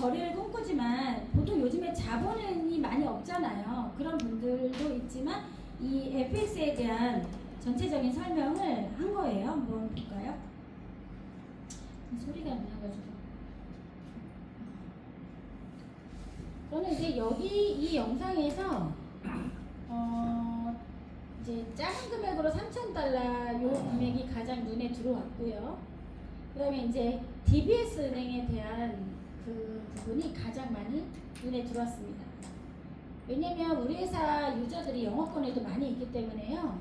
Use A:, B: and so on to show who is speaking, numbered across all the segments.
A: 거래를 꿈꾸지만 보통 요즘에 자본이 많이 없잖아요. 그런 분들도 있지만 이 FX에 대한 전체적인 설명을 한 거예요. 한번 볼까요? 소리가 안 나가지고. 저는 이제 여기 이 영상에서 이제 작은 금액으로 3,000달러 요 금액이 가장 눈에 들어왔고요. 그 다음에 이제 DBS 은행에 대한 그 부분이 가장 많이 눈에 들어왔습니다. 왜냐면 우리 회사 유저들이 영어권에도 많이 있기 때문에요.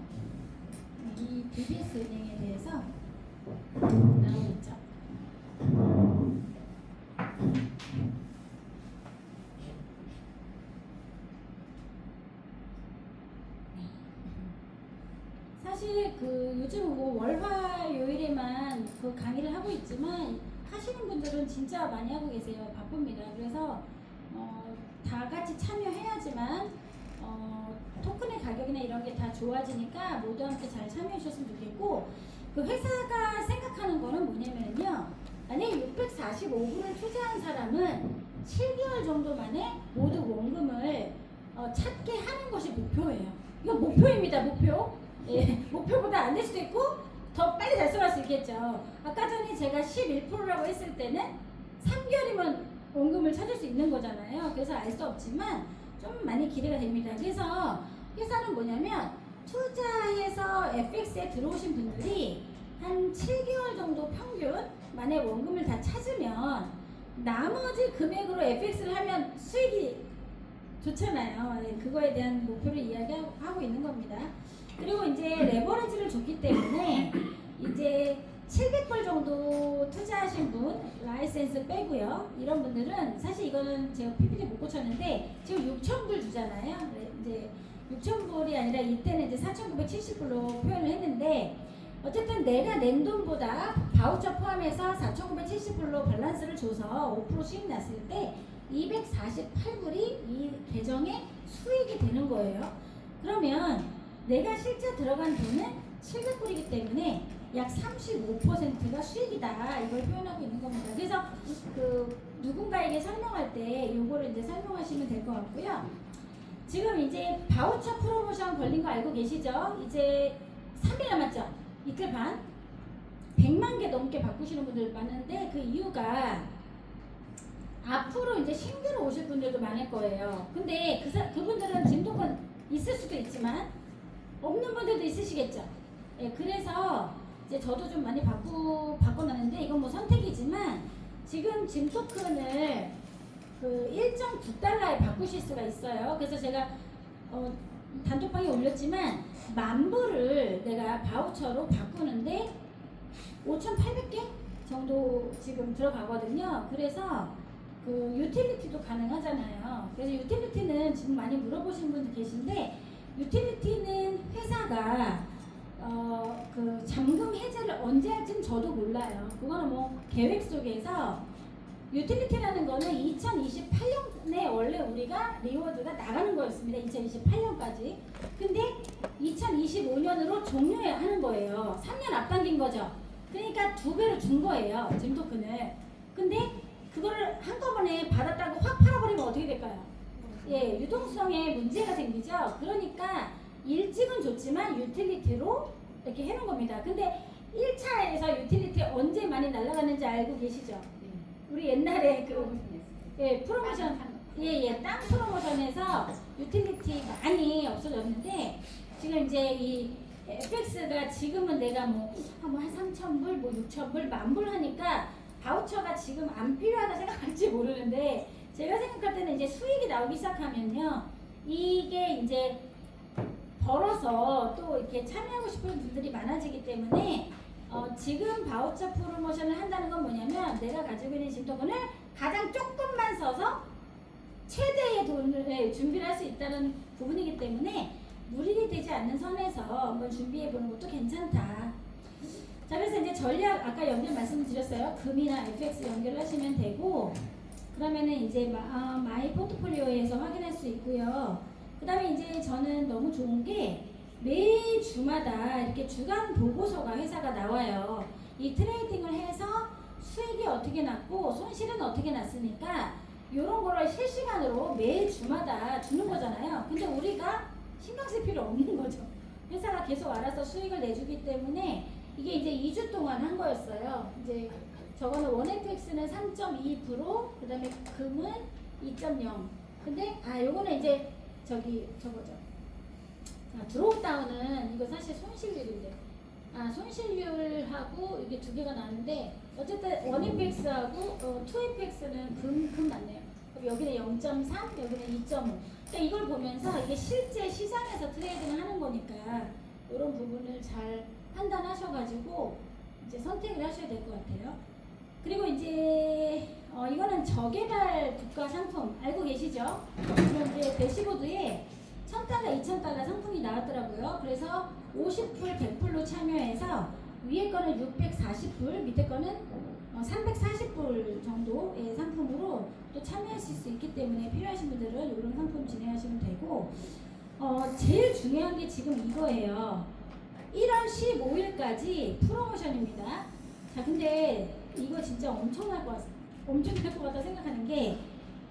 A: 이 DBS 은행에 대해서 나오고 있죠. 사실 그 요즘 뭐 월화요일에만 그 강의를 하고 있지만 하시는 분들은 진짜 많이 하고 계세요. 바쁩니다. 그래서 다 같이 참여해야지만 토큰의 가격이나 이런 게 다 좋아지니까 모두 함께 잘 참여해 주셨으면 좋겠고, 그 회사가 생각하는 거는 뭐냐면요, 만약에 645불을 투자한 사람은 7개월 정도 만에 모두 원금을 찾게 하는 것이 목표예요. 이건 목표입니다. 목표. 예, 목표보다 안 될 수도 있고 더 빨리 달성할 수 있겠죠. 아까 전에 제가 11%라고 했을 때는 3개월이면 원금을 찾을 수 있는 거잖아요. 그래서 알 수 없지만 좀 많이 기대가 됩니다. 그래서 회사는 뭐냐면, 투자해서 FX에 들어오신 분들이 한 7개월 정도 평균 만에 원금을 다 찾으면 나머지 금액으로 FX를 하면 수익이 좋잖아요. 네, 그거에 대한 목표를 이야기하고 있는 겁니다. 그리고 이제 레버리지를 줬기 때문에 이제 700불 정도 투자하신 분, 라이센스 빼고요. 이런 분들은 사실 이거는 제가 PPT 못 고쳤는데 지금 6,000불 주잖아요. 이제 6,000불이 아니라 이때는 이제 4,970불로 표현을 했는데, 어쨌든 내가 낸 돈보다 바우처 포함해서 4,970불로 밸런스를 줘서 5% 수익 났을 때 248불이 이 계정에 수익이 되는 거예요. 그러면 내가 실제 들어간 돈은 700불이기 때문에 약 35%가 수익이다, 이걸 표현하고 있는 겁니다. 그래서 그 누군가에게 설명할 때 요거를 이제 설명하시면 될 것 같고요. 지금 이제 바우처 프로모션 걸린 거 알고 계시죠? 이제 3일 남았죠? 이틀 반? 100만 개 넘게 바꾸시는 분들 많은데, 그 이유가 앞으로 이제 신규로 오실 분들도 많을 거예요. 근데 그분들은 진도권 있을 수도 있지만 없는 분들도 있으시겠죠. 예, 그래서 이제 저도 좀 많이 바꿔놨는데, 이건 뭐 선택이지만 지금 짐 토큰을 그 1.9달러에 바꾸실 수가 있어요. 그래서 제가 단톡방에 올렸지만 10,000불을 내가 바우처로 바꾸는데 5,800개 정도 지금 들어가거든요. 그래서 그 유틸리티도 가능하잖아요. 그래서 유틸리티는 지금 많이 물어보시는 분들 계신데, 유틸리티는 회사가 그 잠금 해제를 언제 할지는 저도 몰라요. 그거는 뭐 계획 속에서, 유틸리티라는 거는 2028년에 원래 우리가 리워드가 나가는 거였습니다. 2028년까지. 근데 2025년으로 종료해야 하는 거예요. 3년 앞당긴 거죠. 그러니까 2배로 준 거예요, 짐 토큰을. 근데 그거를 한꺼번에 받았다고 확 팔아버리면 어떻게 될까요? 예, 유동성에 문제가 생기죠. 그러니까 일찍은 좋지만 유틸리티로 이렇게 해놓은 겁니다. 근데 1차에서 유틸리티 언제 많이 날아갔는지 알고 계시죠? 우리 옛날에 그 프로모션, 땅 프로모션에서 유틸리티 많이 없어졌는데, 지금 이제 이 FX가 지금은 내가 뭐 한 3,000불, 뭐 6,000불, 10,000불 하니까 바우처가 지금 안 필요하다 생각할지 모르는데, 제가 생각할 때는 이제 수익이 나오기 시작하면요, 이게 이제 벌어서 또 이렇게 참여하고 싶은 분들이 많아지기 때문에 지금 바우처 프로모션을 한다는 건 뭐냐면, 내가 가지고 있는 짐토큰을 가장 조금만 써서 최대의 돈을 준비를 할 수 있다는 부분이기 때문에 무리가 되지 않는 선에서 한번 준비해 보는 것도 괜찮다. 자, 그래서 이제 전략 아까 연결 말씀드렸어요. 금이나 FX 연결하시면 되고, 그러면은 이제 마이 포트폴리오에서 확인할 수 있고요. 그 다음에 이제 저는 너무 좋은 게 매주마다 이렇게 주간 보고서가 회사가 나와요. 이 트레이딩을 해서 수익이 어떻게 났고 손실은 어떻게 났으니까 이런 거를 실시간으로 매 주마다 주는 거잖아요. 근데 우리가 신경 쓸 필요 없는 거죠. 회사가 계속 알아서 수익을 내주기 때문에 이게 이제 2주 동안 한 거였어요. 이제 저거는 원FX는 3.2%, 그 다음에 금은 2.0. 근데 요거는 이제 저거죠. 드로우 다운은 이거 사실 손실률인데 손실률하고 이게 두 개가 나는데 어쨌든 원FX하고 2FX는 금 맞네요. 그럼 여기는 0.3, 여기는 2.5. 그러니까 이걸 보면서 이게 실제 시장에서 트레이딩을 하는 거니까 이런 부분을 잘 판단하셔가지고 이제 선택을 하셔야 될 것 같아요. 그리고 이제 이거는 저개발 국가 상품 알고 계시죠? 그럼 이제 대시보드에 $1,000, $2,000 상품이 나왔더라고요. 그래서 50불, 100불로 참여해서 위에 거는 640불, 밑에 거는 340불 정도의 상품으로 또 참여하실 수 있기 때문에 필요하신 분들은 이런 상품 진행하시면 되고 제일 중요한 게 지금 이거예요. 1월 15일까지 프로모션입니다. 자, 근데 이거 진짜 엄청날 것 같다 생각하는 게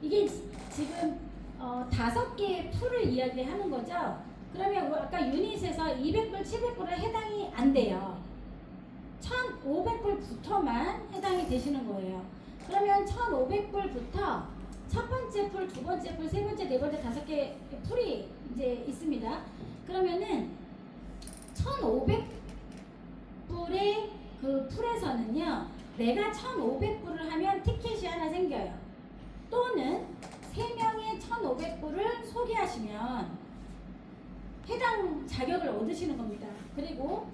A: 이게 지금 5개의 풀을 이야기하는 거죠. 그러면 아까 유닛에서 200불, 700불에 해당이 안 돼요. 1,500불부터만 해당이 되시는 거예요. 그러면 1,500불부터 첫 번째 풀, 두 번째 풀, 세 번째, 네 번째, 5개 풀이 이제 있습니다. 그러면은 1,500불의 그 풀에서는요, 내가 1,500불을 하면 티켓이 하나 생겨요. 또는 3명의 1,500불을 소개하시면 해당 자격을 얻으시는 겁니다. 그리고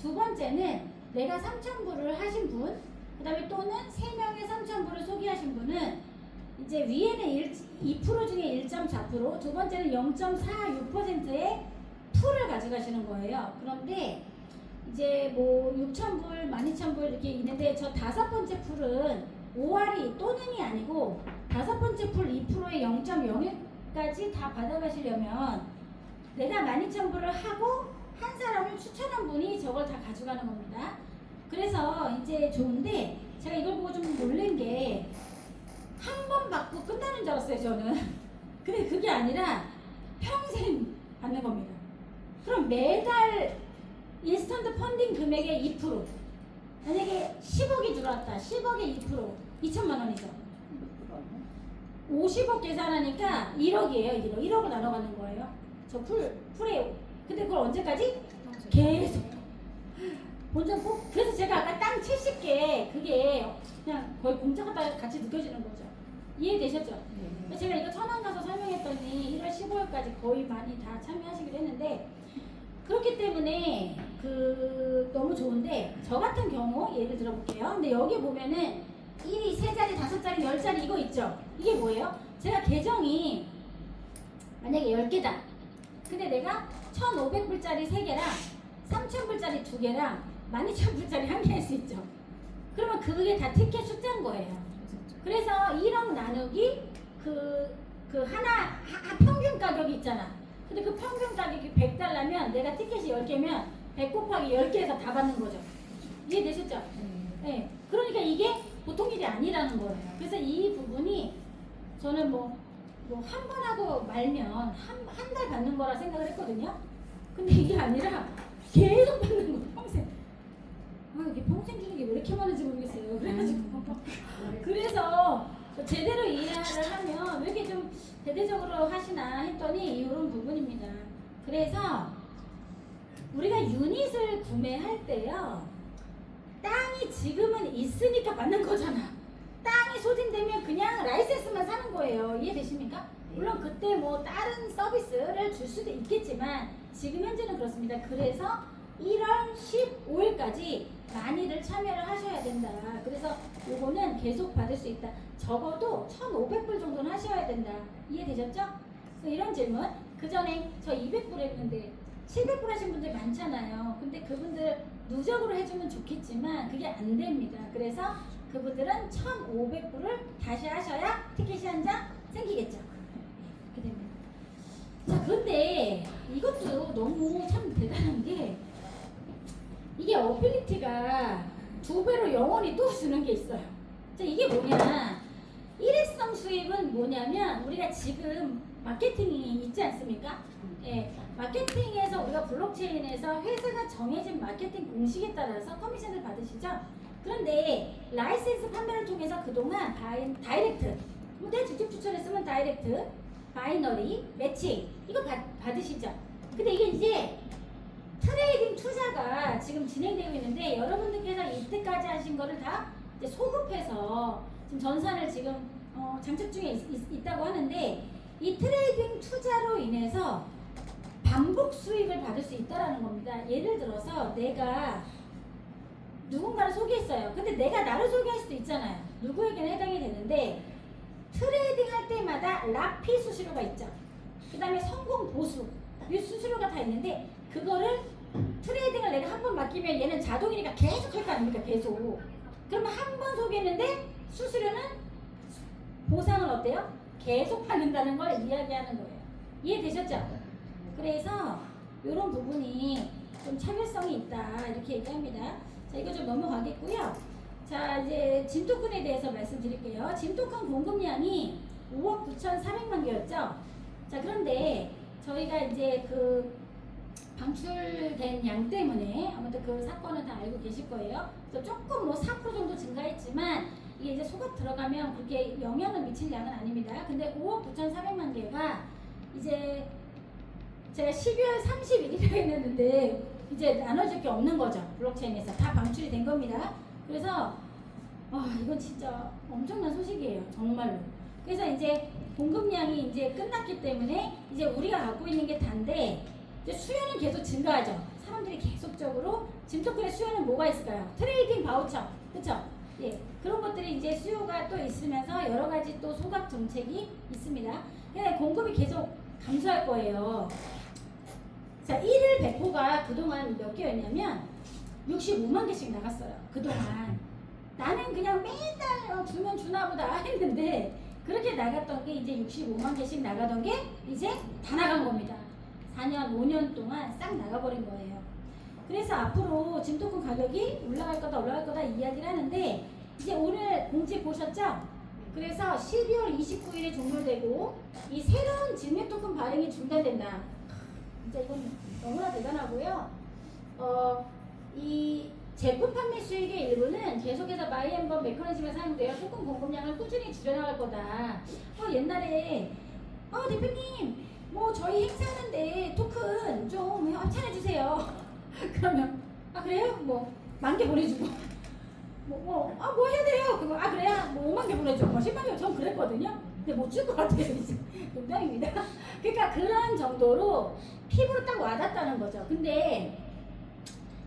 A: 두 번째는 내가 3,000불을 하신 분, 그 다음에 또는 3명의 3,000불을 소개하신 분은 이제 위에는 2% 중에 1.4%, 두 번째는 0.46%의 풀을 가져가시는 거예요. 그런데 이제 뭐 6,000불, 12,000불 이렇게 있는데 저 5번째 풀은 5할이 또는이 아니고 5번째 풀 2%의 0.01까지 다 받아가시려면 내가 12,000불을 하고 한 사람을 추천한 분이 저걸 다 가져가는 겁니다. 그래서 이제 좋은데 제가 이걸 보고 좀 놀란 게 한 번 받고 끝나는 줄 알았어요, 저는. 근데 그게 아니라 평생 받는 겁니다. 그럼 매달 인스턴트 펀딩 금액의 2%. 만약에 10억이 들어왔다. 10억의 2%. 2천만 원이죠. 50억 계산하니까 1억이에요. 1억. 1억을 나눠가는 거예요. 저 풀에. 근데 그걸 언제까지? 계속. 본전 꼭. 그래서 제가 아까 땅 70개 그게 그냥 거의 공짜 같다 같이 느껴지는 거죠. 이해되셨죠? 네. 제가 이거 천안 가서 설명했더니 1월 15일까지 거의 많이 다 참여하시기로 했는데 그렇기 때문에 너무 좋은데 저 같은 경우 예를 들어 볼게요. 근데 여기 보면은 1이 3자리, 5자리, 10자리 이거 있죠? 이게 뭐예요? 제가 계정이 만약에 10개다. 근데 내가 1,500불짜리 3개랑 3,000불짜리 2개랑 12,000불짜리 1개 할 수 있죠. 그러면 그게 다 티켓 숫자인 거예요. 그래서 1억 나누기 하나 평균 가격이 있잖아. 근데 그 평균 가격이 100달러면 내가 티켓이 10개면 100 곱하기 10개에서 다 받는 거죠. 이해되셨죠? 네. 그러니까 이게 보통 일이 아니라는 거예요. 그래서 이 부분이 저는 뭐 한 번 하고 말면 한 달 받는 거라 생각을 했거든요. 근데 이게 아니라 계속 받는 거 평생. 이게 평생 주는 게 왜 이렇게 많은지 모르겠어요. 그래가지고 그래서 제대로 이해를 하면 왜 이렇게 좀 대대적으로 하시나 했더니 이런 부분입니다. 그래서 우리가 유닛을 구매할 때요, 땅이 지금은 있으니까 받는 거잖아. 땅이 소진되면 그냥 라이센스만 사는 거예요. 이해되십니까? 물론 그때 뭐 다른 서비스를 줄 수도 있겠지만 지금 현재는 그렇습니다. 그래서 1월 15일까지 많이들 참여를 하셔야 된다. 그래서 요거는 계속 받을 수 있다. 적어도 1,500불 정도는 하셔야 된다. 이해되셨죠? 이런 질문. 그 전에 저 200불 했는데 700불 하신 분들 많잖아요. 근데 그분들 누적으로 해주면 좋겠지만 그게 안 됩니다. 그래서 그분들은 1,500불을 다시 하셔야 티켓이 한 장 생기겠죠. 이렇게 됩니다. 자, 그런데 이것도 너무 참 대단한 게 이게 어빌리티가 2배로 영원히 또 주는 게 있어요. 자, 이게 뭐냐? 일회성 수익 수입은 뭐냐면 우리가 지금 마케팅이 있지 않습니까? 예, 마케팅에서 우리가 블록체인에서 회사가 정해진 마케팅 공식에 따라서 커미션을 받으시죠? 그런데 라이센스 판매를 통해서 그동안 다이렉트, 뭐 내가 직접 추천했으면 다이렉트, 바이너리, 매칭 이거 받으시죠? 근데 이게 이제 트레이딩 투자가 지금 진행되고 있는데 여러분들께서 이때까지 하신 거를 다 이제 소급해서 지금 전산을 지금 장착 중에 있다고 하는데 이 트레이딩 투자로 인해서 반복 수익을 받을 수 있다라는 겁니다. 예를 들어서 내가 누군가를 소개했어요. 근데 내가 나를 소개할 수도 있잖아요. 누구에게는 해당이 되는데 트레이딩 할 때마다 라피 수수료가 있죠. 그 다음에 성공 보수 이 수수료가 다 있는데 그거를 트레이딩을 내가 한 번 맡기면 얘는 자동이니까 계속 할 거 아닙니까? 계속. 그러면 한 번 소개했는데 수수료는 보상은 어때요? 계속 받는다는 걸 이야기하는 거예요. 이해되셨죠? 그래서 이런 부분이 좀 차별성이 있다 이렇게 얘기합니다. 자, 이거 좀 넘어가겠고요. 자, 이제 짐토큰에 대해서 말씀드릴게요. 짐토큰 공급량이 5억 9,400만 개였죠. 자, 그런데 저희가 이제 그 방출된 양 때문에 아무튼 그 사건은 다 알고 계실 거예요. 그래서 조금 뭐 4% 정도 증가했지만 이게 이제 소각 들어가면 그렇게 영향을 미칠 양은 아닙니다. 근데 5억 9,400만 개가 이제 제가 12월 30일이라 했는데 이제 나눠줄 게 없는 거죠. 블록체인에서 다 방출이 된 겁니다. 그래서 이건 진짜 엄청난 소식이에요. 정말로. 그래서 이제 공급량이 이제 끝났기 때문에 이제 우리가 갖고 있는 게 단데 이제 수요는 계속 증가하죠. 사람들이 계속적으로 짐토큰의 수요는 뭐가 있을까요? 트레이딩 바우처, 그렇죠? 예, 그런 것들이 이제 수요가 또 있으면서 여러 가지 또 소각 정책이 있습니다. 근데 공급이 계속 감소할 거예요. 자, 1일 배포가 그동안 몇 개였냐면 65만 개씩 나갔어요. 그동안 나는 그냥 매달 주면 주나 보다 했는데 그렇게 나갔던 게 이제 65만 개씩 나가던 게 이제 다 나간 겁니다. 4년, 5년 동안 싹 나가버린 거예요. 그래서 앞으로 짐토큰 가격이 올라갈 거다 이야기를 하는데 이제 오늘 공지 보셨죠? 그래서 12월 29일에 종료되고 이 새로운 진맥 토큰 발행이 중단된다. 진짜 이건 너무나 대단하고요. 이 제품 판매 수익의 일부는 계속해서 마이앤번 메커니즘에 사용되어 토큰 공급량을 꾸준히 줄여나갈 거다. 옛날에 대표님 뭐 저희 행사하는데 토큰 좀 협찬해 주세요. 그러면 그래요? 뭐 10,000개 보내주고 뭐 해야 돼요? 그거 그래야 뭐 50,000개 보내주고 100,000개 전 그랬거든요. 근데 못 줄 것 같아요. 농담입니다. 그러니까 그런 정도로 피부로 딱 와닿다는 거죠. 근데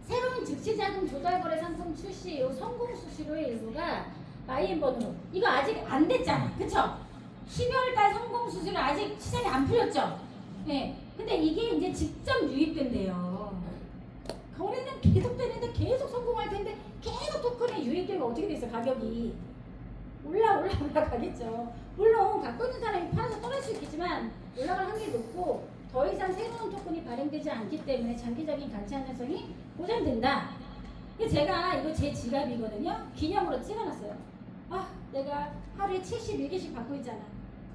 A: 새로운 즉시자금 조달거래 상품 출시 요 성공 수수료의 일부가 마이앤번으로 이거 아직 안 됐잖아. 그쵸? 12월달 성공 수수료 아직 시장이 안 풀렸죠? 네. 근데 이게 이제 직접 유입된대요. 거래는 계속 되는데 계속 성공할 텐데 계속 토큰이 유입되면 어떻게 되겠어? 가격이 올라가겠죠. 물론 갖고 있는 사람이 팔아서 떨어질 수 있겠지만 올라갈 확률이 높고 더 이상 새로운 토큰이 발행되지 않기 때문에 장기적인 가치 안정성이 보장된다. 제가 이거 제 지갑이거든요. 기념으로 찍어놨어요. 내가 하루에 71개씩 받고 있잖아.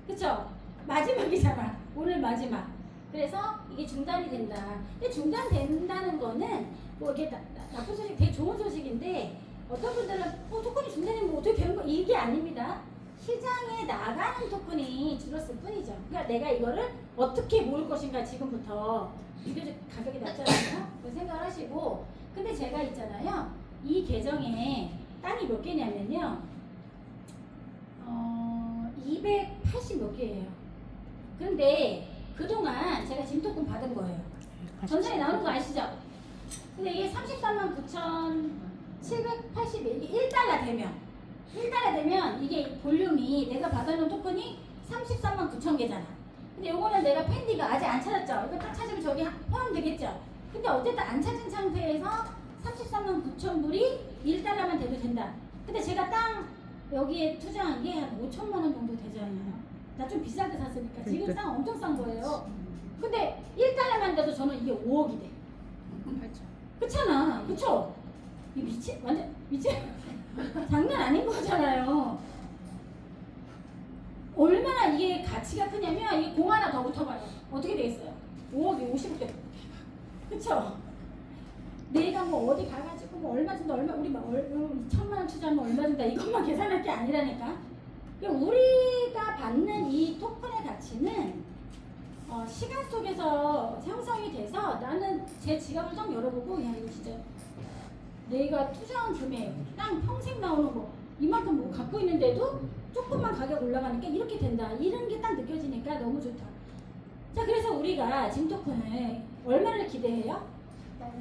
A: 그쵸? 마지막이잖아. 오늘 마지막. 그래서 이게 중단이 된다. 근데 중단된다는 거는 뭐 이게 나쁜 소식, 되게 좋은 소식인데 어떤 분들은 토큰이 중단되면 어떻게 되는 거 이게 아닙니다. 시장에 나가는 토큰이 줄었을 뿐이죠. 그러니까 내가 이거를 어떻게 모을 것인가 지금부터 비교적 가격이 낮잖아요. 그 생각을 하시고 근데 제가 있잖아요. 이 계정에 땅이 몇 개냐면요. 280 몇 개예요. 근데 그동안 제가 짐토큰 받은 거예요. 전산에 나오는 거 아시죠? 근데 이게 34만 9,781 1달러 되면 1달러 되면 이게 볼륨이 내가 받아놓은 토큰이 33만 9천 개잖아. 근데 요거는 내가 팬디가 아직 안 찾았죠? 이거 딱 찾으면 저기 포함 되겠죠? 근데 어쨌든 안 찾은 상태에서 33만 9천 불이 1달러만 돼도 된다. 근데 제가 땅 여기에 투자한 게 한 5천만 원 정도 되잖아요. 나 좀 비싸게 샀으니까. 지금 땅 엄청 싼 거예요. 근데 1달러만 돼도 저는 이게 5억이 돼. 그렇잖아. 그쵸? 이 완전 미친? 장난 아닌 거잖아요. 얼마나 이게 가치가 크냐면 이 공 하나 더 붙어봐요. 어떻게 되겠어요? 5억이 50억 돼. 그쵸? 내가 뭐 어디 가가지고 뭐 얼마 준다 얼마 우리 막 2천만 원 투자하면 얼마 준다 이것만 계산할 게 아니라니까. 그러니까 우리가 받는 이 토큰의 가치는 시간 속에서 형성이 돼서 나는 제 지갑을 딱 열어보고 야 이거 진짜 내가 투자한 금액 땅 평생 나오는 거 이만큼 뭐 갖고 있는데도 조금만 가격 올라가니까 이렇게 된다 이런 게 딱 느껴지니까 너무 좋다. 자 그래서 우리가 짐 토큰을 얼마를 기대해요?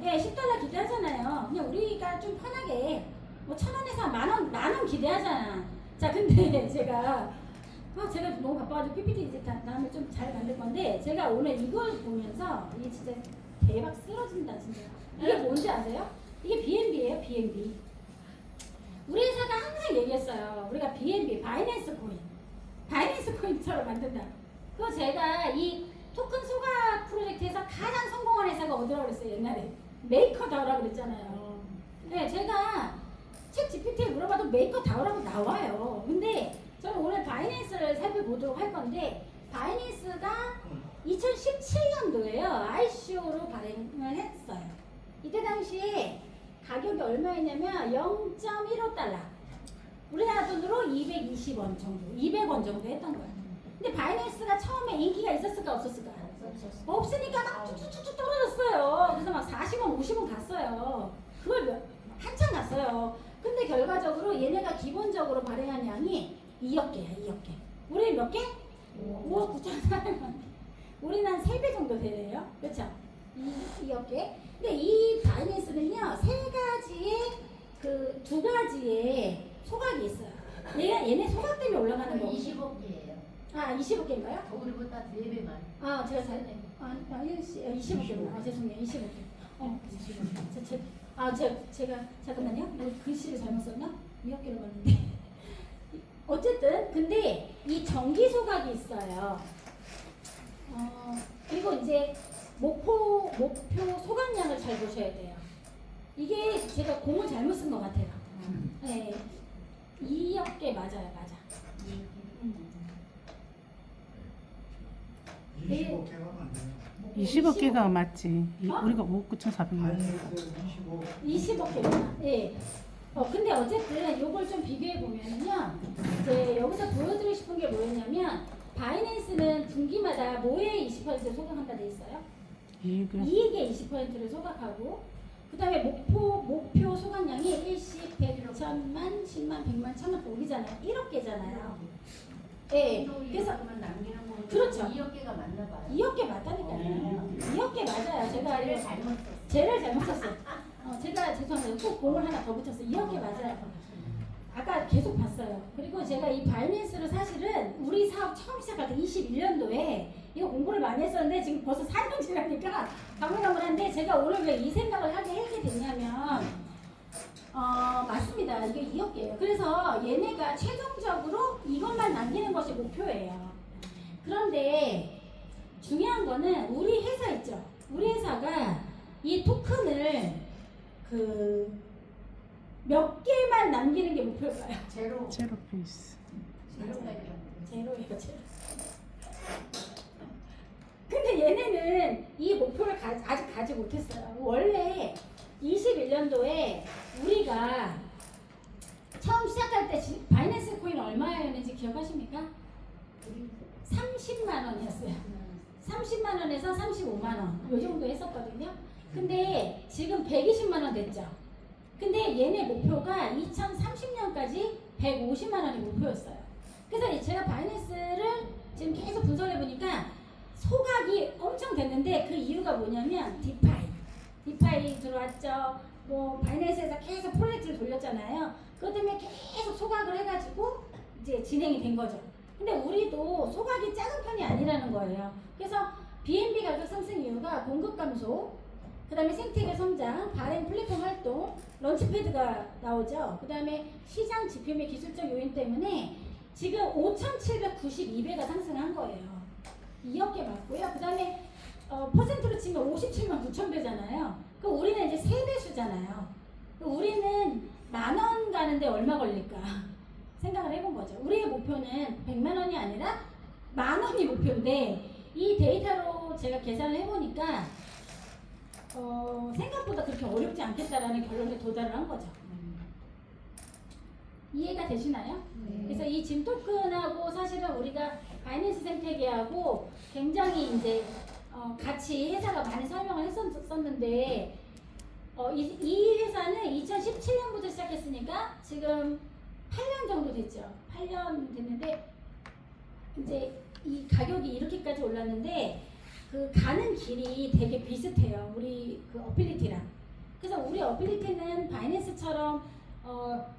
A: 네, 10달러 기대하잖아요. 그냥 우리가 좀 편하게 뭐 1,000원에서 만원 기대하잖아. 자 근데 제가 너무 바빠가지고 PPT 이제 다음에 좀 잘 만들 건데 제가 오늘 이걸 보면서 이게 진짜 대박 쓰러진다 진짜. 이게 뭔지 아세요? 이게 BNB예요, BNB. 우리 회사가 항상 얘기했어요. 우리가 BNB, 바이낸스 코인처럼 만든다. 그거 제가 이 토큰 소각 프로젝트에서 가장 성공한 회사가 어디라고 그랬어요, 옛날에? 메이커다오라고 그랬잖아요. 네, 제가 챗 GPT에 물어봐도 메이커다오라고 나와요. 근데 저는 오늘 바이낸스를 살펴보도록 할 건데, 바이낸스가 2017년도에요. ICO로 발행을 했어요. 이때 당시에 가격이 얼마였냐면 0.15달러. 우리나라 돈으로 220원 정도, 200원 정도 했던 거예요. 근데 바이낸스가 처음에 인기가 있었을까 없었을까? 없으니까 막 쭉쭉쭉 떨어졌어요. 그래서 막 40원, 50원 갔어요. 그걸 한참 갔어요. 근데 결과적으로 얘네가 기본적으로 발행한 양이 2억 개야, 2억 개. 우리 몇 개? 5억 9,400만 개. 우리는 한 3배 정도 되네요. 그렇죠? 2억 개. 근데 이 바이낸스는요, 두 가지의 소각이 있어요. 얘네 소각 때문에 올라가는 거고.
B: 20억 개예요.
A: 아, 20억 개인가요?
B: 우리보다 4배 많이.
A: 아, 제가 잘, 20억 개구나. 죄송해요. 20억 개. 20억 개. 제가, 잠깐만요. 글씨를 잘못 썼나? 2억 개로 봤는데. 어쨌든, 근데 이 전기 소각이 있어요. 그리고 이제 목표 소각량을 잘 보셔야 돼요. 이게 제가 공을 잘못 쓴 것 같아요. 네. 2억 개 맞아요, 맞아.
C: 25개가 맞네요.
D: 20억 개가 맞지.
A: 어?
D: 우리가 5억 9,400만 원.
A: 20억 개구나. 예. 근데 어쨌든 요걸 좀 비교해 보면은요. 이제 여기서 보여드리고 싶은 게 뭐였냐면 바이낸스는 분기마다 뭐에 20% 소각한다 돼 있어요? 이익의 20%를 소각하고 그다음에 목표 소각량이 일시 100, 1000만, 10만, 100만, 1000만 올리잖아요. 1억 개잖아요. 예. 그래서
B: 남기는 거
A: 그렇죠.
B: 2억 개가 맞나 봐요.
A: 2억 개 맞다니까요. 2억 개 맞아요. 제가
B: 제를 잘못 썼어.
A: 쟤를 잘못 썼어요. 제가 죄송합니다. 꼭 공을 하나 더 붙였어요. 2억 개 맞아요. 아까 계속 봤어요. 그리고 제가 이 바이낸스를 사실은 우리 사업 처음 시작할 때 21년도에 이거 공부를 많이 했었는데 지금 벌써 4년 지나니까 가물가물한데 제가 오늘 왜 이 생각을 하게 됐냐면 맞습니다. 이게 2억 개예요. 그래서 얘네가 최종적으로 이것만 남기는 것이 목표예요. 그런데 중요한 거는 우리 회사 있죠. 우리 회사가 이 토큰을 몇 개만 남기는 게 목표일까요?
B: 제로.
D: 제로 페이스.
A: 제로예요, 제로. 근데 얘네는 이 목표를 아직 가지 못했어요. 원래 21년도에 우리가 처음 시작할 때 바이낸스 코인 얼마였는지 기억하십니까? 30만 원이었어요. 30만 원에서 35만 원. 요 정도 했었거든요. 근데 지금 120만 원 됐죠. 근데 얘네 목표가 2030년까지 150만 원이 목표였어요. 그래서 제가 바이낸스를 지금 계속 분석해 보니까 소각이 엄청 됐는데 그 이유가 뭐냐면 디파이 들어왔죠. 뭐 바이낸스에서 계속 프로젝트를 돌렸잖아요. 그것 때문에 계속 소각을 해가지고 이제 진행이 된 거죠. 근데 우리도 소각이 작은 편이 아니라는 거예요. 그래서 BNB 가격 상승 이유가 공급 감소, 그 다음에 생태계 성장, 발행 플랫폼 활동, 런치패드가 나오죠. 그 다음에 시장 지표 및 기술적 요인 때문에 지금 5,792배가 상승한 거예요. 2억 개 맞고요. 그 다음에 퍼센트로 치면 57만 9천 배잖아요. 그럼 우리는 이제 3배수잖아요. 우리는 10,000원 가는데 얼마 걸릴까? 생각을 해본 거죠. 우리의 목표는 100만 원이 아니라 10,000원이 목표인데 이 데이터로 제가 계산을 해보니까 생각보다 그렇게 어렵지 않겠다라는 결론에 도달을 한 거죠. 이해가 되시나요?
B: 네.
A: 그래서 이 짐 토큰하고 사실은 우리가 바이낸스 생태계하고 굉장히 이제 같이 회사가 많이 설명을 했었는데 이 회사는 2017년부터 시작했으니까 지금 8년 정도 됐죠. 8년 됐는데 이제 이 가격이 이렇게까지 올랐는데 그 가는 길이 되게 비슷해요. 우리 그 어필리티랑. 그래서 우리 어필리티는 바이낸스처럼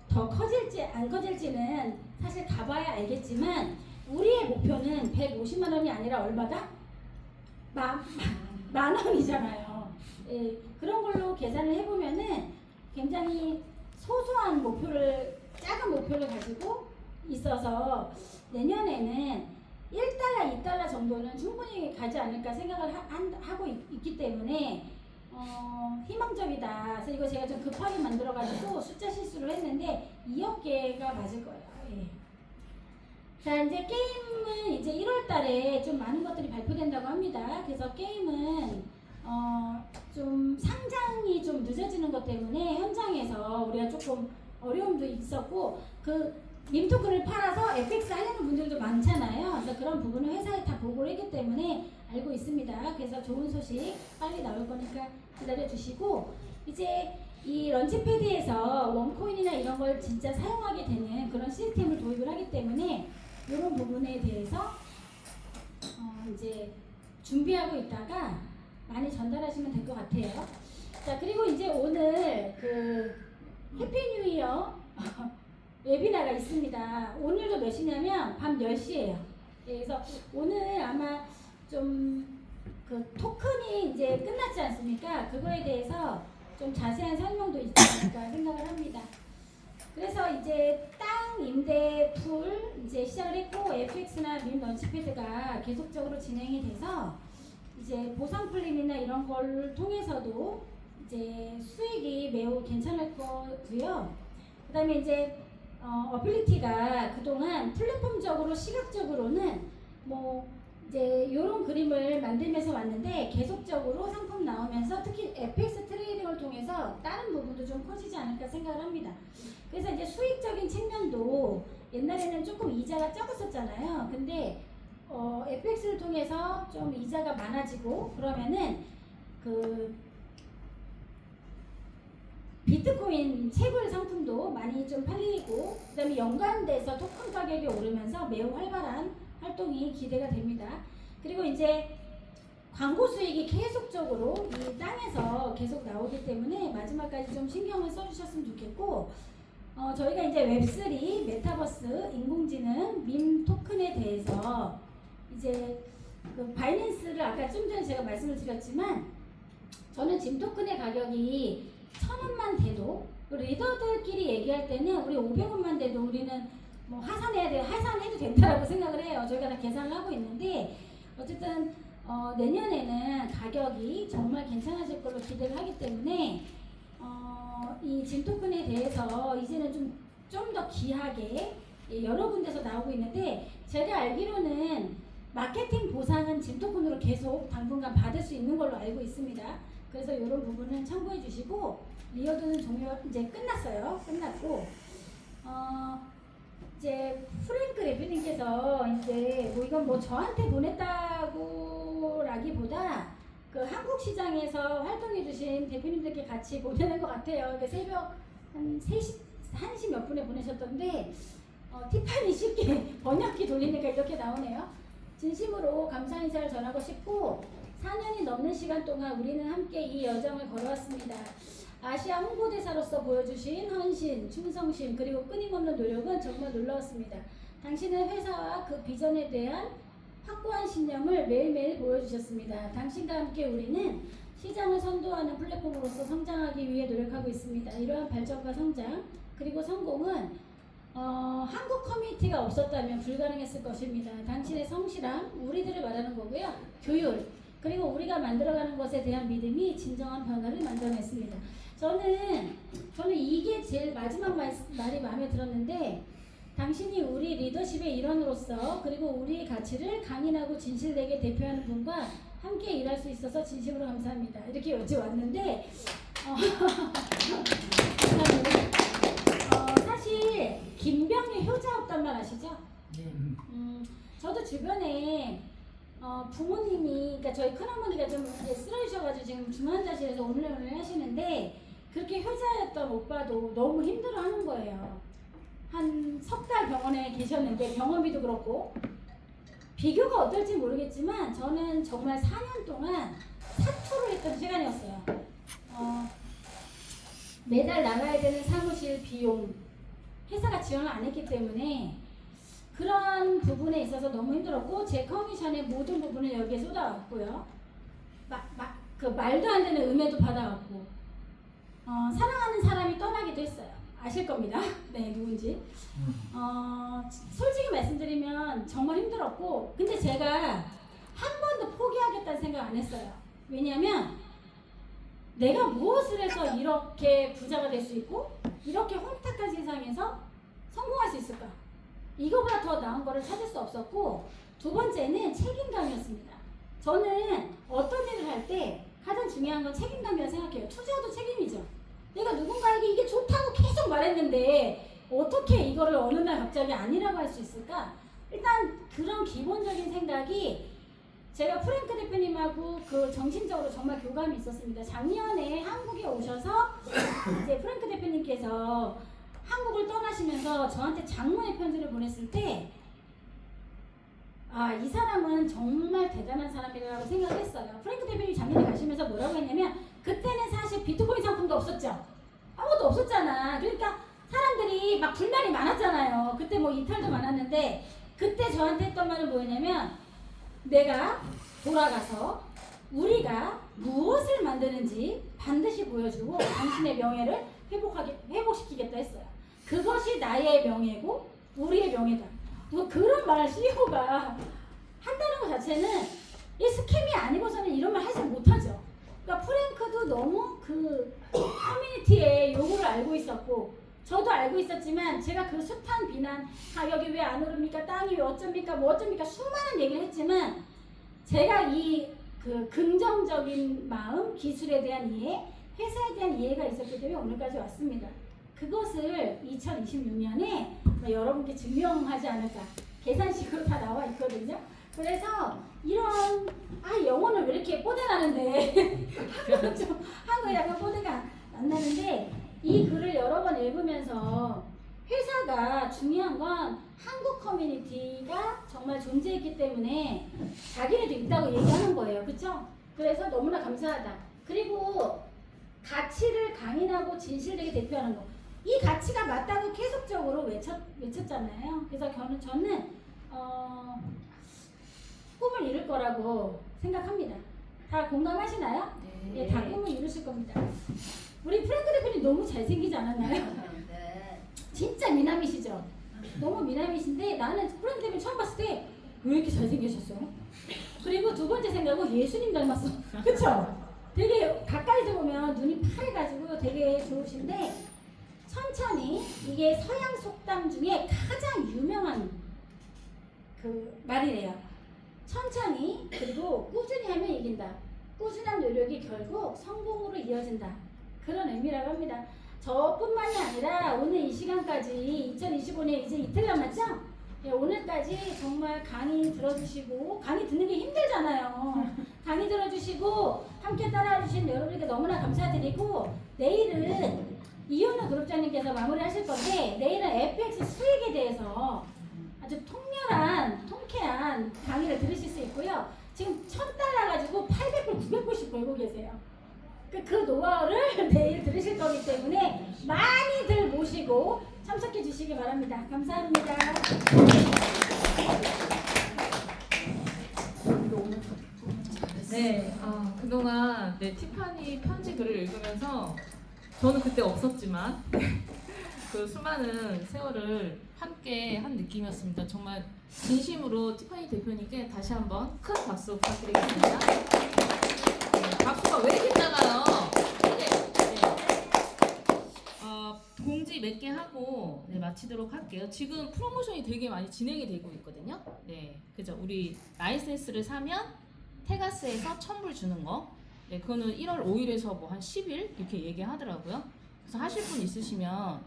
A: 더 커질지 안 커질지는 사실 가봐야 알겠지만 우리의 목표는 150만 원이 아니라 얼마다? 만 원이잖아요. 예, 그런 걸로 계산을 해보면은 굉장히 소소한 작은 목표를 가지고 있어서 내년에는 1달러, 2달러 정도는 충분히 가지 않을까 생각을 하고 있기 때문에 희망적이다. 그래서 이거 제가 좀 급하게 만들어가지고 숫자 실수를 했는데 2억 개가 맞을 거예요. 예. 자, 이제 게임은 이제 1월 달에 좀 많은 것들이 발표된다고 합니다. 그래서 게임은 좀 상장이 좀 늦어지는 것 때문에 현장에서 우리가 조금 어려움도 있었고 밈 토큰을 팔아서 FX 하려는 분들도 많잖아요. 그래서 그런 부분을 회사에 다 보고를 했기 때문에 알고 있습니다. 그래서 좋은 소식 빨리 나올 거니까 기다려 주시고 이제 이 런치패드에서 원코인이나 이런 걸 진짜 사용하게 되는 그런 시스템을 도입을 하기 때문에 이런 부분에 대해서 이제 준비하고 있다가 많이 전달하시면 될 것 같아요. 자, 그리고 이제 오늘 그 해피 뉴 이어 웨비나가 있습니다. 오늘도 몇 시냐면 밤 10시예요. 그래서 오늘 아마 좀 그 토큰이 이제 끝났지 않습니까? 그거에 대해서 좀 자세한 설명도 있지 않을까 생각을 합니다. 그래서 이제 땅 임대 풀 이제 시작을 했고 FX나 밈 런치패드가 계속적으로 진행이 돼서 이제 보상 플랜이나 이런 걸 통해서도 이제 수익이 매우 괜찮을 거고요. 그다음에 이제 어빌리티가 그동안 플랫폼적으로 시각적으로는 뭐 이제 이런 그림을 만들면서 왔는데 계속적으로 상품 나오면서 특히 FX 트레이딩을 통해서 다른 부분도 좀 커지지 않을까 생각을 합니다. 그래서 이제 수익적인 측면도 옛날에는 조금 이자가 적었었잖아요. 근데 FX를 통해서 좀 이자가 많아지고 그러면은 그 비트코인 채굴 상품도 많이 좀 팔리고 그다음에 연관돼서 토큰 가격이 오르면서 매우 활발한 활동이 기대가 됩니다. 그리고 이제 광고 수익이 계속적으로 이 땅에서 계속 나오기 때문에 마지막까지 좀 신경을 써주셨으면 좋겠고 저희가 이제 웹3, 메타버스, 인공지능, 밈 토큰에 대해서 이제 그 바이낸스를 아까 좀 전에 제가 말씀을 드렸지만 저는 짐 토큰의 가격이 1,000원만 돼도 리더들끼리 얘기할 때는 우리 500원만 돼도 우리는 뭐 하산해도 된다라고 생각을 해요. 저희가 다 계산을 하고 있는데 어쨌든 내년에는 가격이 정말 괜찮아질 걸로 기대를 하기 때문에 이 짐 토큰에 대해서 이제는 좀 더 귀하게 여러 군데서 나오고 있는데 제가 알기로는 마케팅 보상은 짐 토큰으로 계속 당분간 받을 수 있는 걸로 알고 있습니다. 그래서 이런 부분은 참고해 주시고 리어드는 이제 끝났고 이제 프랭크 대표님께서 이제 뭐 이건 뭐 저한테 보냈다고라기보다 그 한국 시장에서 활동해 주신 대표님들께 같이 보내는 것 같아요. 새벽 한 1시 몇 분에 보내셨던데 티파니 쉽게 번역기 돌리니까 이렇게 나오네요. 진심으로 감사 인사를 전하고 싶고 4년이 넘는 시간 동안 우리는 함께 이 여정을 걸어왔습니다. 아시아 홍보대사로서 보여주신 헌신, 충성심 그리고 끊임없는 노력은 정말 놀라웠습니다. 당신은 회사와 그 비전에 대한 확고한 신념을 매일매일 보여주셨습니다. 당신과 함께 우리는 시장을 선도하는 플랫폼으로서 성장하기 위해 노력하고 있습니다. 이러한 발전과 성장 그리고 성공은 한국 커뮤니티가 없었다면 불가능했을 것입니다. 당신의 성실함, 우리들을 말하는 거고요. 교율, 그리고 우리가 만들어가는 것에 대한 믿음이 진정한 변화를 만들어냈습니다. 저는 이게 제일 마지막 말이 마음에 들었는데 당신이 우리 리더십의 일원으로서 그리고 우리의 가치를 강인하고 진실되게 대표하는 분과 함께 일할 수 있어서 진심으로 감사합니다. 이렇게 여쭤왔는데 사실 김병의 효자 없단 말 아시죠?
B: 네.
A: 저도 주변에 부모님이, 그러니까 저희 큰어머니가 좀 쓰러지셔가지고 지금 중환자실에서 오늘 하시는데 그렇게 효자였던 오빠도 너무 힘들어하는 거예요. 한 석 달 병원에 계셨는데 병원비도 그렇고 비교가 어떨지 모르겠지만 저는 정말 4년 동안 사투를 했던 시간이었어요. 매달 나가야 되는 사무실 비용 회사가 지원을 안 했기 때문에 그런 부분에 있어서 너무 힘들었고 제 커미션의 모든 부분을 여기에 쏟아왔고요. 그 말도 안 되는 음해도 받아왔고 사랑하는 사람이 떠나기도 했어요. 아실 겁니다. 네, 누군지. 솔직히 말씀드리면 정말 힘들었고 근데 제가 한 번도 포기하겠다는 생각 안 했어요. 왜냐하면 내가 무엇을 해서 이렇게 부자가 될 수 있고 이렇게 혼탁한 세상에서 성공할 수 있을까? 이거보다 더 나은 거를 찾을 수 없었고 두 번째는 책임감이었습니다. 저는 어떤 일을 할 때 가장 중요한 건 책임감이라고 생각해요. 투자도 책임이죠. 내가 누군가에게 이게 좋다고 계속 말했는데 어떻게 이거를 어느 날 갑자기 아니라고 할 수 있을까? 일단 그런 기본적인 생각이 제가 프랭크 대표님하고 그 정신적으로 정말 교감이 있었습니다. 작년에 한국에 오셔서 이제 프랭크 대표님께서 한국을 떠나시면서 저한테 장문의 편지를 보냈을 때 이 사람은 정말 대단한 사람이라고 생각했어요. 프랭크 대표님이 작년에 가시면서 뭐라고 했냐면 그때는 사실 비트코인 상품도 없었죠. 아무것도 없었잖아. 그러니까 사람들이 막 불만이 많았잖아요. 그때 뭐 이탈도 많았는데 그때 저한테 했던 말은 뭐였냐면 내가 돌아가서 우리가 무엇을 만드는지 반드시 보여주고 당신의 명예를 회복시키겠다 했어요. 그것이 나의 명예고 우리의 명예다. 뭐 그런 말을 CEO가 한다는 것 자체는 이 스캠이 아니고서는 이런 말 하지 못하죠. 그러니까 프랭크도 너무 그 커뮤니티의 요구를 알고 있었고 저도 알고 있었지만 제가 그 숱한 비난, 가격이 왜 안 오릅니까? 땅이 왜 어쩝니까? 뭐 어쩝니까? 수많은 얘기를 했지만 제가 이 그 긍정적인 마음, 기술에 대한 이해, 회사에 대한 이해가 있었기 때문에 오늘까지 왔습니다. 그것을 2026년에 여러분께 증명하지 않을까. 계산식으로 다 나와 있거든요. 그래서 이런 영어는 왜 이렇게 뽀대나는데 한국에 약간 뽀대가 안 나는데 이 글을 여러 번 읽으면서 회사가 중요한 건 한국 커뮤니티가 정말 존재했기 때문에 자기네도 있다고 얘기하는 거예요. 그쵸? 그래서 너무나 감사하다. 그리고 가치를 강인하고 진실되게 대표하는 거. 이 가치가 맞다고 계속적으로 외쳤잖아요. 그래서 저는 꿈을 이룰 거라고 생각합니다. 다 공감하시나요?
B: 네.
A: 다 꿈을 이루실 겁니다. 우리 프랭크 대표님 너무 잘생기지 않았나요?
B: 네.
A: 진짜 미남이시죠? 너무 미남이신데 나는 프랭크 대표님 처음 봤을 때 왜 이렇게 잘생기셨어요? 그리고 두 번째 생각은 예수님 닮았어. 그쵸? 되게 가까이서 보면 눈이 파래가지고 되게 좋으신데 천천히 이게 서양 속담 중에 가장 유명한 그 말이래요. 천천히 그리고 꾸준히 하면 이긴다. 꾸준한 노력이 결국 성공으로 이어진다. 그런 의미라고 합니다. 저뿐만이 아니라 오늘 이 시간까지 2025년 이제 이틀 남았죠? 오늘까지 정말 강의 들어주시고 강의 듣는 게 힘들잖아요. 강의 들어주시고 함께 따라와 주신 여러분께 너무나 감사드리고 내일은 이윤우 그룹장님께서 마무리하실 건데 내일은 FX 수익에 대해서 아주 통쾌한 강의를 들으실 수 있고요. 지금 $1,000 가지고 800불, 900불씩 벌고 계세요. 그 노하우를 내일 들으실 거기 때문에 많이들 모시고 참석해 주시기 바랍니다. 감사합니다.
E: 네, 그동안 티파니 편지 글을 읽으면서 저는 그때 없었지만 그 수많은 세월을 함께 한 느낌이었습니다. 정말 진심으로 티파니 대표님께 다시 한번 큰 박수 부탁드리겠습니다. 박수가 왜 이렇게 작아요? 공지 몇 개 하고 네, 마치도록 할게요. 지금 프로모션이 되게 많이 진행이 되고 있거든요. 네, 그죠? 우리 라이센스를 사면 테가스에서 1,000불 주는 거. 네, 그거는 1월 5일에서 뭐 한 10일 이렇게 얘기하더라고요. 그래서 하실 분 있으시면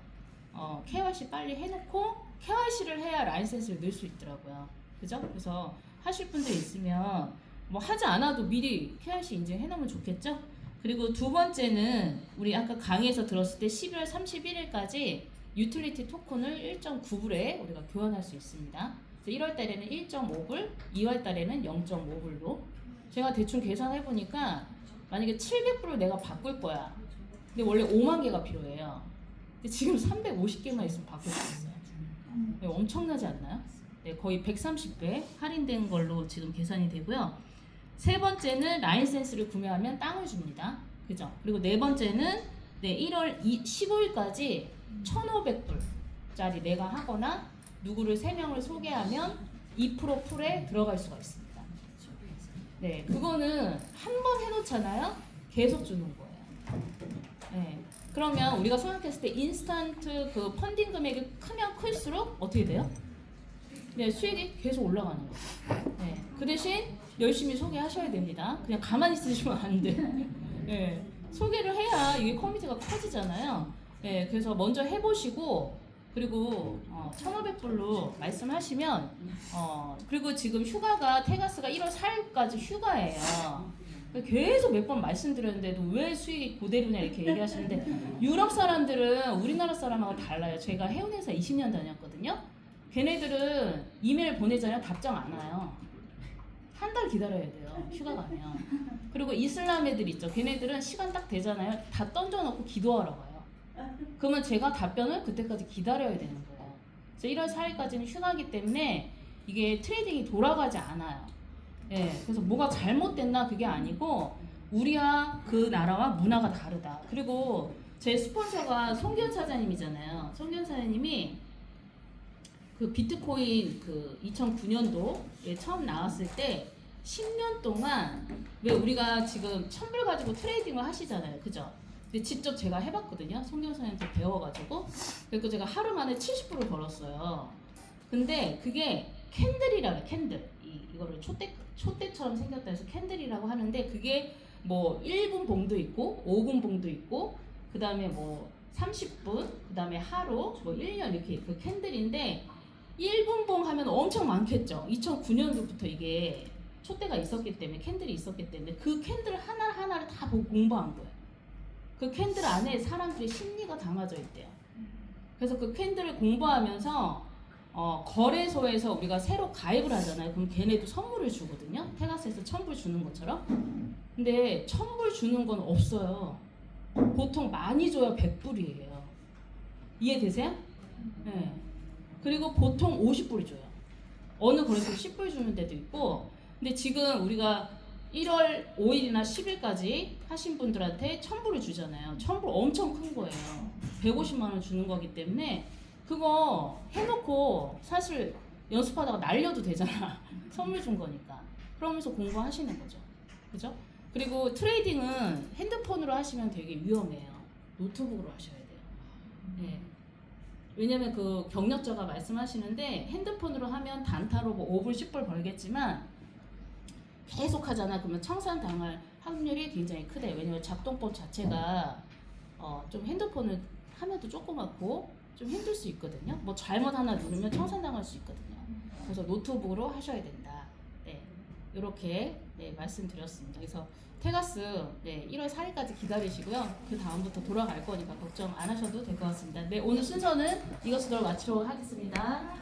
E: KYC 빨리 해놓고 KYC를 해야 라이센스를 넣을 수 있더라고요. 그죠? 그래서 하실 분들 있으면 뭐 하지 않아도 미리 KYC 인증해 놓으면 좋겠죠? 그리고 두 번째는 우리 아까 강의에서 들었을 때 11월 31일까지 유틸리티 토큰을 1.9불에 우리가 교환할 수 있습니다. 그래서 1월 달에는 1.5불, 2월 달에는 0.5불로. 제가 대충 계산해 보니까 만약에 700불을 내가 바꿀 거야. 근데 원래 5만 개가 필요해요. 근데 지금 350개만 있으면 바꿀 수 있어요. 네, 엄청나지 않나요? 네, 거의 130배 할인된 걸로 지금 계산이 되고요. 세 번째는 라이센스를 구매하면 땅을 줍니다. 그죠? 그리고 네 번째는 네, 1월 15일까지 1,500불짜리 내가 하거나 누구를 3명을 소개하면 2% 풀에 들어갈 수가 있습니다. 네, 그거는 한 번 해놓잖아요. 계속 주는 거예요. 네, 그러면 우리가 생각했을 때 인스턴트 그 펀딩 금액이 크면 클수록 어떻게 돼요? 네, 수익이 계속 올라가는 거죠. 네, 그 대신 열심히 소개하셔야 됩니다. 그냥 가만히 있으시면 안 돼. 네, 소개를 해야 이게 커뮤니티가 커지잖아요. 네, 그래서 먼저 해보시고 그리고 1,500불로 말씀하시면 그리고 지금 휴가가 테가스가 1월 4일까지 휴가예요. 계속 몇 번 말씀드렸는데도 왜 수익이 그대로냐 이렇게 얘기하시는데 유럽 사람들은 우리나라 사람하고 달라요. 제가 해운회사 20년 다녔거든요. 걔네들은 이메일 보내잖아요. 답장 안 와요. 한 달 기다려야 돼요. 휴가 가면. 그리고 이슬람 애들 있죠. 걔네들은 시간 딱 되잖아요. 다 던져놓고 기도하러 가요. 그러면 제가 답변을 그때까지 기다려야 되는 거예요. 그래서 1월 4일까지는 휴가이기 때문에 이게 트레이딩이 돌아가지 않아요. 예, 그래서 뭐가 잘못됐나 그게 아니고 우리와 그 나라와 문화가 다르다. 그리고 제 스폰서가 송기현 사장님이잖아요. 송기현 사장님이 그 비트코인 그 2009년도에 처음 나왔을 때 10년 동안 왜 우리가 지금 1,000불 가지고 트레이딩을 하시잖아요. 그죠? 근데 직접 제가 해봤거든요. 송기현 사장님한테 배워가지고. 그리고 제가 하루 만에 70불을 벌었어요. 근데 그게 캔들이라고 해요. 캔들. 이거를 촛대처럼 생겼다 해서 캔들이라고 하는데 그게 뭐 1분 봉도 있고 5분 봉도 있고 그 다음에 뭐 30분 그 다음에 하루 뭐 1년 이렇게 그 캔들인데 1분 봉 하면 엄청 많겠죠. 2009년도부터 이게 촛대가 있었기 때문에 캔들이 있었기 때문에 그 캔들 하나하나를 다 보고 공부한 거예요. 그 캔들 안에 사람들의 심리가 담아져 있대요. 그래서 그 캔들을 공부하면서 거래소에서 우리가 새로 가입을 하잖아요. 그럼 걔네도 선물을 주거든요. 테가스에서 1,000불 주는 것처럼. 근데 1,000불 주는 건 없어요. 보통 많이 줘야 100불이에요. 이해되세요? 네. 그리고 보통 50불이 줘요. 어느 거래소 10불 주는 데도 있고. 근데 지금 우리가 1월 5일이나 10일까지 하신 분들한테 1,000불을 주잖아요. 1,000불 엄청 큰 거예요. 150만 원 주는 거기 때문에 그거 해놓고 사실 연습하다가 날려도 되잖아. 선물 준 거니까. 그러면서 공부하시는 거죠. 그죠? 그리고 트레이딩은 핸드폰으로 하시면 되게 위험해요. 노트북으로 하셔야 돼요. 네. 왜냐면 그 경력자가 말씀하시는데 핸드폰으로 하면 단타로 뭐 5불, 10불 벌겠지만 계속 하잖아. 그러면 청산당할 확률이 굉장히 크대요. 왜냐면 작동법 자체가 좀 핸드폰을 화면도 조그맣고 좀 힘들 수 있거든요. 뭐 잘못 하나 누르면 청산당할 수 있거든요. 그래서 노트북으로 하셔야 된다. 네, 이렇게 네, 말씀드렸습니다. 그래서 테가스 1월 4일까지 기다리시고요. 그 다음부터 돌아갈 거니까 걱정 안 하셔도 될 것 같습니다. 네, 오늘 순서는 이것으로 마치도록 하겠습니다.